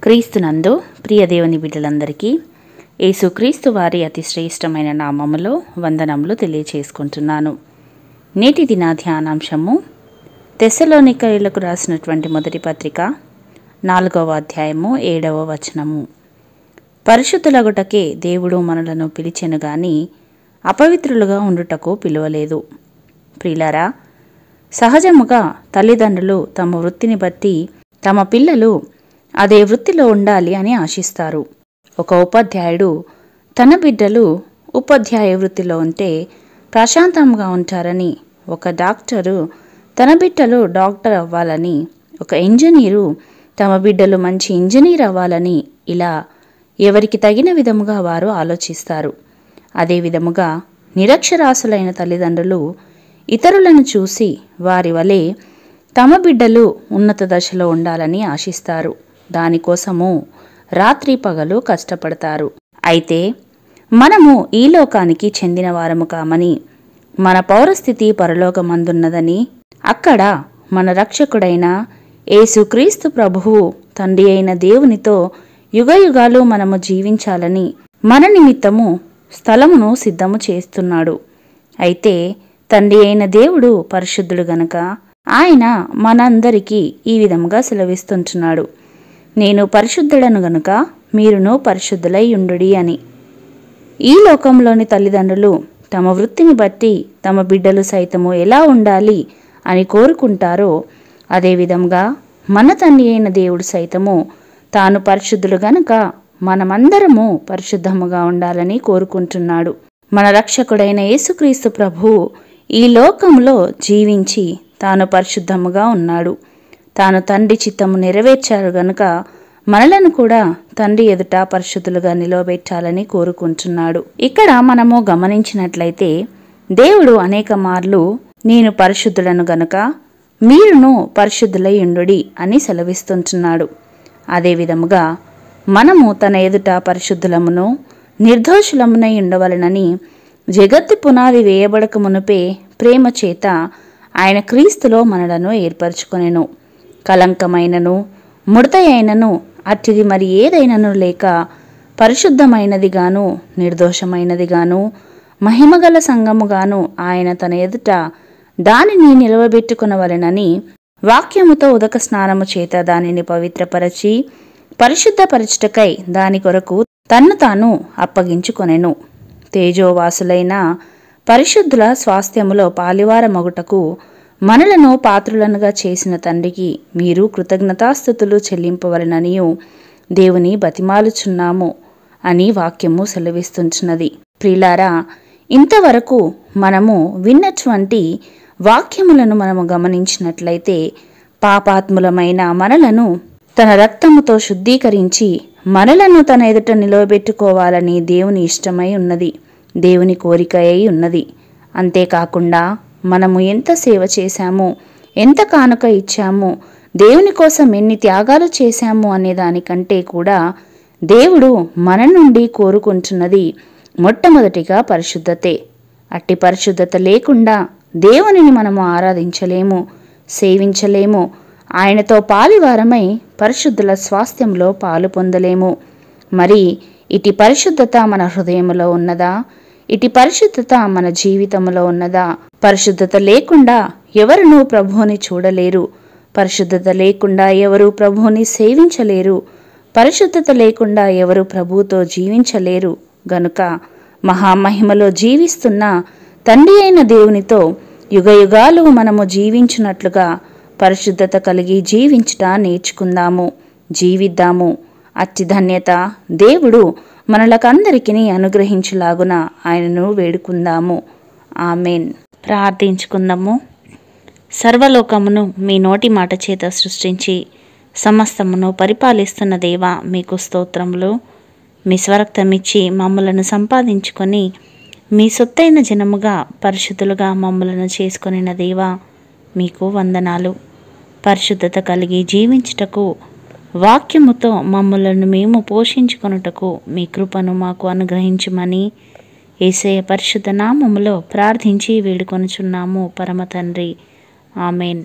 క్రీస్తునందు ప్రియ దేవుని బిడ్డలందరికీ యేసుక్రీస్తు వారి అతి శ్రేష్టమైన నామములో వందనములు తెలియచేసుకుంటున్నాను. నేటి దిన ధ్యానాంశము తెస్సలోనికయులకు రాసినటువంటి మొదటి పత్రిక 4వ అధ్యాయము 7వ వచనము. పరిశుద్ధులగుటకే దేవుడు మనలను పిలిచెను గాని అపవిత్రులుగా ఉండుటకు పిలువలేదు. ప్రియులారా, సహజముగా తల్లిదండ్రులు తమ వృత్తిని బట్టి తమ పిల్లలు అదే వృత్తిలో ఉండాలి అని ఆశిస్తారు. ఒక ఉపాధ్యాయుడు తన బిడ్డలు ఉపాధ్యాయ వృత్తిలో ఉంటే ప్రశాంతంగా ఉంటారని, ఒక డాక్టరు తన బిడ్డలు డాక్టర్ అవ్వాలని, ఒక ఇంజనీరు తమ బిడ్డలు మంచి ఇంజనీర్ అవ్వాలని, ఇలా ఎవరికి తగిన విధముగా వారు ఆలోచిస్తారు. అదే విధముగా నిరక్షరాస్యులైన తల్లిదండ్రులు ఇతరులను చూసి వారి వలె తమ బిడ్డలు ఉన్నత దశలో ఉండాలని ఆశిస్తారు. దానికోసము రాత్రి పగలు కష్టపడతారు. అయితే మనము ఈ లోకానికి చెందిన వారము కామని, మన పౌరస్థితి పరలోకమందున్నదని, అక్కడ మన రక్షకుడైన యేసుక్రీస్తు ప్రభువు తండ్రి అయిన దేవునితో యుగయుగాలు మనము జీవించాలని మన నిమిత్తము స్థలమును సిద్ధము చేస్తున్నాడు. అయితే తండ్రి అయిన దేవుడు పరిశుద్ధుడు గనుక ఆయన మనందరికీ ఈ విధముగా సెలవిస్తుంటున్నాడు, నేను పరిశుద్ధుడను గనుక మీరును పరిశుద్ధులై యుండుడి అని. ఈ లోకంలోని తల్లిదండ్రులు తమ వృత్తిని బట్టి తమ బిడ్డలు సైతము ఎలా ఉండాలి అని కోరుకుంటారో, అదేవిధంగా మన తండ్రి అయిన దేవుడు సైతము తాను పరిశుద్ధుడు గనుక మనమందరము పరిశుద్ధముగా ఉండాలని కోరుకుంటున్నాడు. మన రక్షకుడైన యేసుక్రీస్తు ప్రభువు ఈ లోకంలో జీవించి తాను పరిశుద్ధముగా ఉన్నాడు. తాను తండ్రి చిత్తము నెరవేర్చారు గనుక మనలను కూడా తండ్రి ఎదుట పరిశుద్ధులుగా నిలవబెట్టాలని కోరుకుంటున్నాడు. ఇక్కడ మనము గమనించినట్లయితే దేవుడు అనేక మార్లు నేను పరిశుద్ధులను గనుక మీరును పరిశుద్ధులై యుండుడి అని సెలవిస్తుంటున్నాడు. అదేవిధముగా మనము తన ఎదుట పరిశుద్ధులమును నిర్దోషులమునై ఉండవలనని జగత్తు పునాది వేయబడక మునుపే ప్రేమ చేత ఆయన క్రీస్తులో మనలను ఏర్పరచుకొనెను. కలంకమైనను ముడతయైనను అట్టిది మరి ఏదైనను లేక పరిశుద్ధమైనదిగాను నిర్దోషమైనదిగాను మహిమగల సంఘముగాను ఆయన తన ఎదుట దానిని నిలవబెట్టుకొనవలెనని వాక్యముతో ఉదక స్నానము చేత దానిని పవిత్రపరచి పరిశుద్ధపరచుటకై దాని కొరకు తన్ను తాను అప్పగించుకొనెను. తేజోవాసులైన పరిశుద్ధుల స్వాస్థ్యములో పాలివారమగుటకు మనలను పాత్రులనుగా చేసిన తండ్రికి మీరు కృతజ్ఞతాస్తుతులు చెల్లింపవలననియు దేవుని బతిమాలుచున్నాము అని వాక్యము సెలవిస్తుంటున్నది. ప్రియులారా, ఇంతవరకు మనము విన్నటువంటి వాక్యములను మనము గమనించినట్లయితే పాపాత్ములమైన మనలను తన రక్తముతో శుద్ధీకరించి మనలను తన ఎదుట నిలవబెట్టుకోవాలని దేవుని ఇష్టమై ఉన్నది, దేవుని కోరిక అయి ఉన్నది. అంతేకాకుండా మనము ఎంత సేవ చేశాము, ఎంత కానుక ఇచ్చాము, దేవుని కోసం ఎన్ని త్యాగాలు చేశాము అనే దానికంటే కూడా దేవుడు మన నుండి కోరుకుంటున్నది మొట్టమొదటిగా పరిశుద్ధతే. అట్టి పరిశుద్ధత లేకుండా దేవునిని మనము ఆరాధించలేము, సేవించలేము. ఆయనతో పాలివారమై పరిశుద్ధుల స్వాస్థ్యంలో పాలు పొందలేము. మరి ఇటు పరిశుద్ధత మన హృదయంలో ఉన్నదా? ఇటు పరిశుద్ధత మన జీవితంలో ఉన్నదా? పరిశుద్ధత లేకుండా ఎవరునూ ప్రభువుని చూడలేరు. పరిశుద్ధత లేకుండా ఎవరు ప్రభువుని సేవించలేరు. పరిశుద్ధత లేకుండా ఎవరు ప్రభువుతో జీవించలేరు. గనుక మహామహిమలో జీవిస్తున్న తండ్రి అయిన దేవునితో యుగయుగాలు మనము జీవించినట్లుగా పరిశుద్ధత కలిగి జీవించుట నేర్చుకుందాము, జీవిద్దాము. అట్టి ధన్యత దేవుడు మనలకందరికీ అనుగ్రహించులాగున ఆయనను వేడుకుందాము. ఆమెన్. ప్రార్థించుకుందాము. సర్వలోకమును మీ నోటి మాట చేత సృష్టించి సమస్తమును పరిపాలిస్తున్న దేవా, మీకు స్తోత్రములు. మీ స్వరక్తమిచ్చి మమ్మలను సంపాదించుకొని మీ సొత్తైన జనముగా పరిశుద్ధులుగా మమ్మలను చేసుకొనిన దేవా, మీకు వందనాలు. పరిశుద్ధత కలిగి జీవించుటకు వాక్యముతో మమ్మలను మేము పోషించుకొనుటకు మీ కృపను మాకు అనుగ్రహించుమని యేసయ్య పరిశుద్ధ నామములో ప్రార్థించి వేడుకొనుచున్నాము పరమ తండ్రి. ఆమెన్.